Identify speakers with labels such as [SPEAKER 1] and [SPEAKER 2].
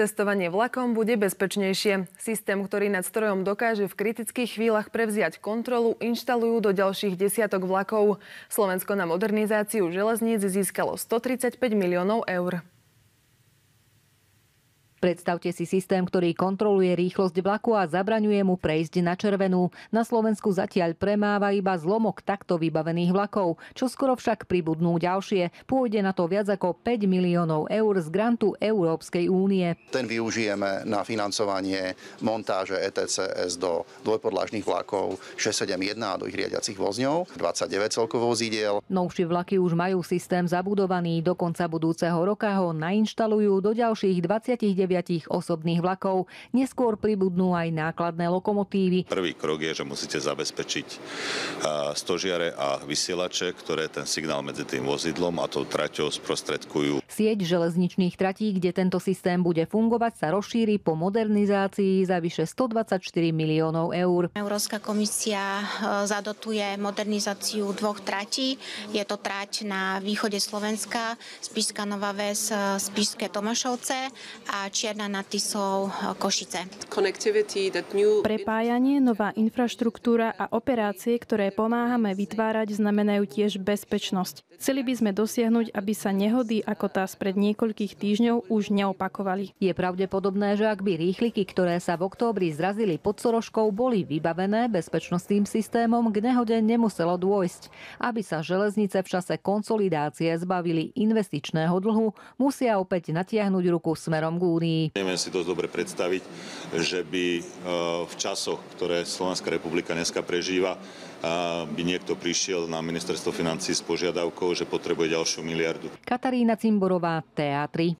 [SPEAKER 1] Cestovanie vlakom bude bezpečnejšie. Systém, ktorý nad strojom dokáže v kritických chvíľach prevziať kontrolu, inštalujú do ďalších desiatok vlakov. Slovensko na modernizáciu železníc získalo 135 miliónov eur.
[SPEAKER 2] Predstavte si systém, ktorý kontroluje rýchlosť vlaku a zabraňuje mu prejsť na červenú. Na Slovensku zatiaľ premáva iba zlomok takto vybavených vlakov, čo skoro však pribudnú ďalšie. Pôjde na to viac ako 5 miliónov eur z grantu Európskej únie.
[SPEAKER 3] Ten využijeme na financovanie montáže ETCS do dvojpodlažných vlakov 671 a do ich riadiacich vozňov, 29 celkovo vozidiel.
[SPEAKER 2] Novšie vlaky už majú systém zabudovaný. Do konca budúceho roka ho nainštalujú do ďalších 29 osobných vlakov. Neskôr pribudnú aj nákladné lokomotívy.
[SPEAKER 4] Prvý krok je, že musíte zabezpečiť stožiare a vysielače, ktoré ten signál medzi tým vozidlom a tou traťou sprostredkujú.
[SPEAKER 2] Sieť železničných tratí, kde tento systém bude fungovať, sa rozšíri po modernizácii za vyše 124 miliónov eur.
[SPEAKER 5] Európska komisia zadotuje modernizáciu dvoch tratí. Je to trať na východe Slovenska, Spišská Nová Ves, Spišské Tomášovce a Čierna nad Tisou, Košice.
[SPEAKER 6] Prepájanie, nová infraštruktúra a operácie, ktoré pomáhame vytvárať, znamenajú tiež bezpečnosť. Chceli by sme dosiahnuť, aby sa nehody ako tá spred niekoľkých týždňov už neopakovali.
[SPEAKER 2] Je pravdepodobné, že ak by rýchliky, ktoré sa v októbri zrazili pod Soroškou, boli vybavené bezpečnostným systémom, k nehode nemuselo dôjsť. Aby sa železnice v čase konsolidácie zbavili investičného dlhu, musia opäť natiahnuť ruku smerom k Únii.
[SPEAKER 4] Neviem si dosť dobre predstaviť, že by v časoch, ktoré Slovenská republika dneska prežíva, by niekto prišiel na ministerstvo financií s požiadavkou, že potrebuje ďalšiu miliardu.
[SPEAKER 2] Katarína Cimborová, TA3.